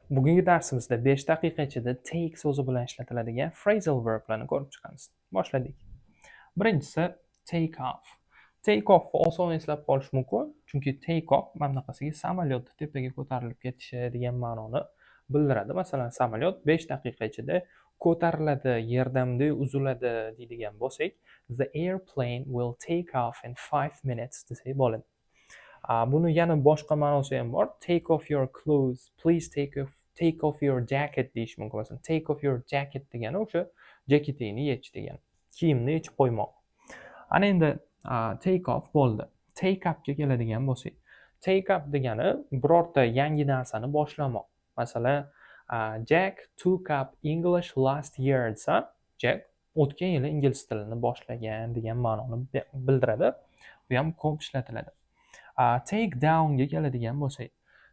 Bugungi darsimizda 5 daqiqa ichida take so'zi bilan ishlatiladigan phrasal verblarni ko'rib chiqamiz. Boshladik. Birinchisi take off. Take off oson eslab qolish mumkin, chunki take off mana bunaqasiga samolyot tepaga ko'tarilib ketishi degan ma'noni bildiradi. Masalan, samolyot 5 daqiqa ichida ko'tariladi, yordamda uziladi deydigan bo'lsak, the airplane will take off in 5 minutes desak bo'ladi. Buni yana boshqa ma'nosi ham bor. Take off your clothes, please take off your jacket deyish mumkin. Masalan, take off your jacket degani o'sha jaketingni yech degani. Kiyimni yechib qo'ymoq. Ana endi take off bo'ldi. Take upga keladigan bo'lsak, take up degani birorta yangi narsani boshlamoq. Masalan, Jack took up English last year desa, Jack o'tgan yili ingliz tilini boshlagan degan ma'noni bildiradi. Bu ham ko'p ishlatiladi. Take downga keladigan bo'lsak,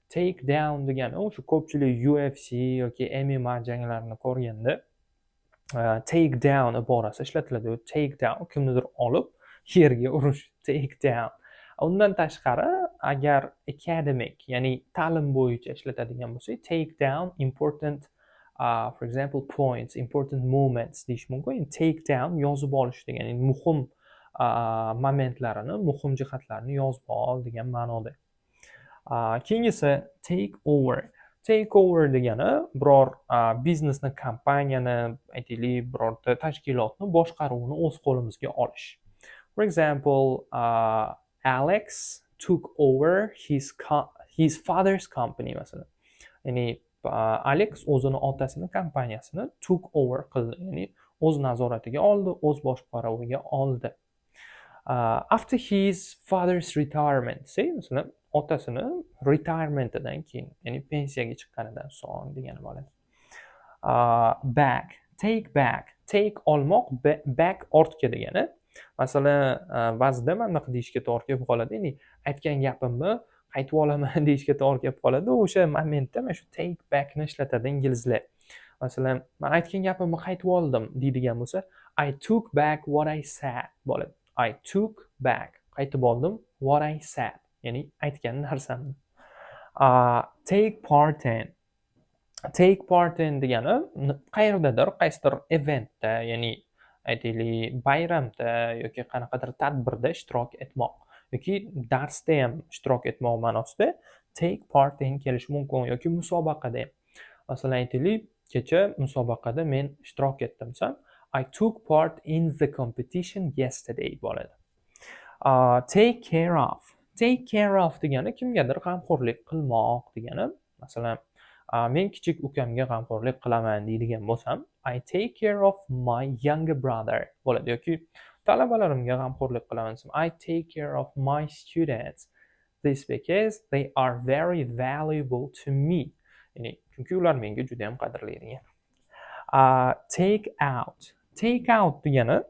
take down degani o'sha ko'pchilik UFC yoki MMA janglarini ko'rganda take down iborasi ishlatiladi. Take down kimnidir olib yerga urish, take down. Undan tashqari, agar academic, ya'ni ta'lim bo'yicha ishlatadigan bo'lsak, take down important for example points, important moments deyish mumkin. Take down yozib olish degani, muhim momentlarini, muhim jihatlarini yozib ol degan ma'noda. Keyingisi take over. Take over degani biror biznesni, kompaniyani, aytaylik, birorta tashkilotni boshqaruvini o'z qo'limizga olish. For example, Alex took over his father's company masalan. Ya'ni Alex o'zini otasini kompaniyasini took over qildi, ya'ni o'z nazoratiga oldi, o'z boshqaruviga oldi. After his father's retirement, masalan, otasini retirementidan keyin, ya'ni pensiyaga chiqqanidan so'ng degani bo'ladi. Back, take back, take olmoq, back ortga degani. Masalan, ba'zida mana bunaqa deyishga to'g'ri kelib qoladi, ya'ni aytgan gapimni qaytib olaman deyishga to'g'ri kelib qoladi. O'sha momentda mana shu take backni ishlatadi inglizlar. Masalan, men aytgan gapimni qaytib oldim deydigan bo'lsa, I took back what I said bo'ladi. I took back, qaytib oldim, what I said, ya'ni aytgan narsamni. Take part in. Take part in degani qayerdadir, qaysidir eventda, ya'ni aytaylik bayramda yoki qanaqadir tadbirda ishtirok etmoq yoki darsda ham ishtirok etmoq ma'nosida take part in kelishi mumkin yoki musobaqada ham. Masalan, aytaylik, kecha musobaqada men ishtirok etdim desam, I took part in the competition yesterday bo'ladi. Take care of. Take care of degani kimgadir g'amxo'rlik qilmoq degani. Masalan, men kichik ukamga g'amxo'rlik qilaman deydigan bo'lsam, I take care of my younger brother bo'ladi. Yoki talabalarimga g'amxo'rlik qilaman desam, I take care of my students. This because they are very valuable to me. Ya'ni chunki ular menga juda ham qadrli degan. Take out. Take out degani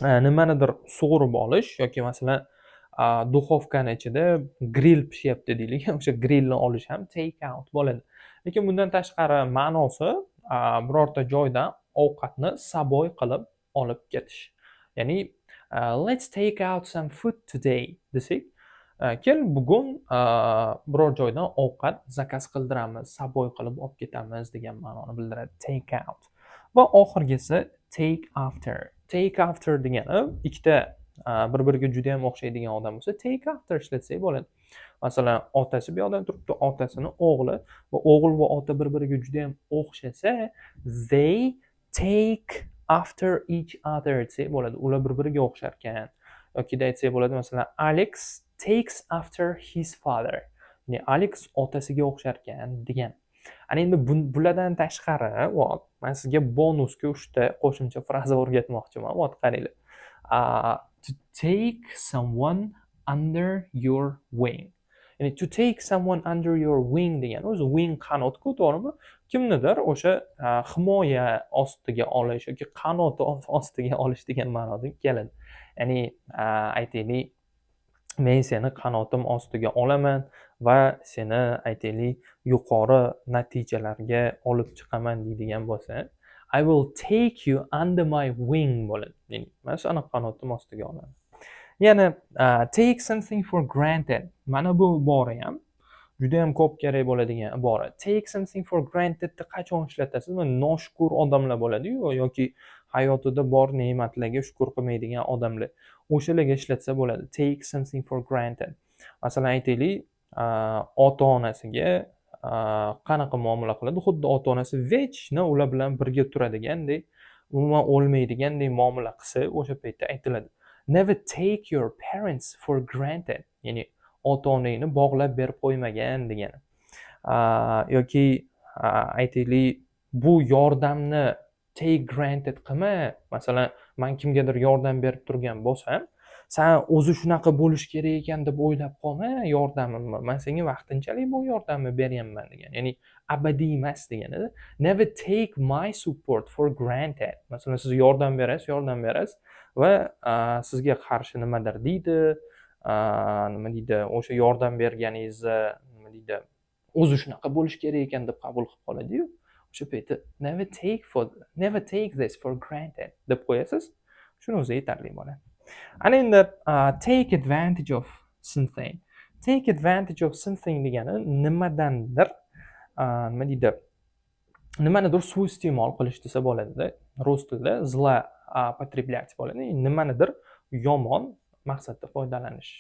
nimanidir sug'urib olish yoki masalan duxovkani ichida grill pishyapti deylik, o'sha grillni olish ham take out bo'ladi. Lekin bundan tashqari ma'nosi birorta joydan ovqatni saboy qilib olib ketish. Ya'ni let's take out some food today desak, kel bugun biror joydan ovqat zakaz qildiramiz, saboy qilib olib ketamiz degan ma'noni bildiradi take out. Va oxirgisi take after. Take after degani ikkita bir-biriga juda ham o'xshaydigan odam bo'lsa, take after ishlatsak bo'ladi. Masalan, otasi bu yoqdan turibdi, otasini o'g'li va o'g'il va ota bir-biriga juda ham o'xshasa, they take after each other desak bo'ladi. Ular bir-biriga o'xshar ekan. Yoki aytsak bo'ladi, masalan, Alex takes after his father. Ya'ni Alex otasiga o'xshar ekan degan. Ana endi bulardan tashqari, men sizga bonusga 3 ta qo'shimcha fraza o'rgatmoqchiman. Qaranglar. To take someone under your wing. Ya'ni to take someone under your wing degani o'zi wing qanot-ku, to'g'rimi? Kimnidir o'sha himoya ostiga olish yoki qanoti ostiga olish degan ma'noda keladi. Ya'ni aytaylik, men seni qanotim ostiga olaman va seni aytaylik yuqori natijalarga olib chiqaman deydigan bo'lsa, I will take you under my wing bo'ladi. Ya'ni men seni qanotim ostiga olaman. Yana take something for granted. Mana bu ibora ham juda ham ko'p kerak bo'ladigan ibora. Take something for grantedni qachon ishlatasiz? Noshukur odamlar bo'ladi-yu yoki hayotida bor ne'matlarga shukr qilmaydigan odamlar. O'shalarga ishlatsa bo'ladi. Take something for granted. Masalan, aytaylik, ota-onasiga qanaqa muomala qiladi? Xuddi ota-onasi vechna ular bilan birga turadigandek, umuman o'lmaydigandek muomala qilsa, o'sha paytda aytiladi. Never take your parents for granted. Ya'ni ota-onangni bog'lab berib qo'ymagan degani. Yoki aytaylik, bu yordamni take granted qilma. Masalan, men kimgadir yordam berib turgan bo'lsam, sen o'zi shunaqa bo'lish kerak ekan deb o'ylab qolma yordamimni. Men senga vaqtinchalik bu yordamni beryapman degan. Ya'ni abadiy emas degani. Never take my support for granted. Masalan, siz yordam berasiz va sizga qarshi nimadir deydi, nima deydi, o'sha yordam berganingizni nima deydi, o'zi shunaqa bo'lish kerak ekan deb qabul qilib qoladi-yu. O'sha paytda never take this for granted deb qo'yasiz. Shuni o'zi yetarli bo'ladi. Ana endi take advantage of something. Take advantage of something degani nimadandir nima deydi, nimanidir suiiste'mol qilish desa bo'ladi-da. Rus tilida zlopotreblять bo'ladi. Nimanidir yomon maqsadda foydalanish,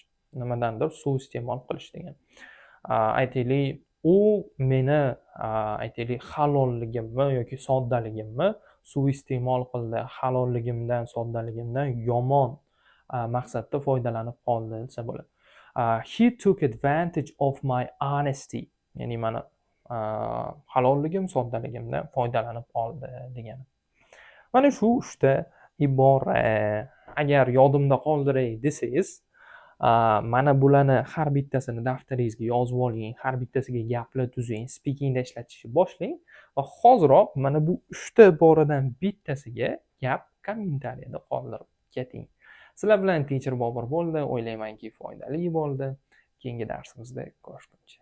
nimadandir suiiste'mol qilish degan. Aytaylik, u meni aytaylik halolligimni yoki soddaligimni suiiste'mol qildi, halolligimdan, soddaligimdan yomon maqsadda foydalanib qoldi desa bo'ladi. He took advantage of my honesty. Ya'ni meni halolligim, soddaligimdan foydalanib qoldi degani. Mana shu 3 ta ibora. Agar yodimda qoldiray desangiz, mana bularni har bittasini daftaringizga yozib oling, har bittasiga gaplar tuzing, speakingda ishlatishni boshlang va hoziroq mana bu 3 ta iboradan bittasiga gap kommentariyada qoldirib keting. Sizlar bilan Teacher Bobur bo'ldi. O'ylaymanki foydali bo'ldi. Keyingi darsimizda ko'rishguncha.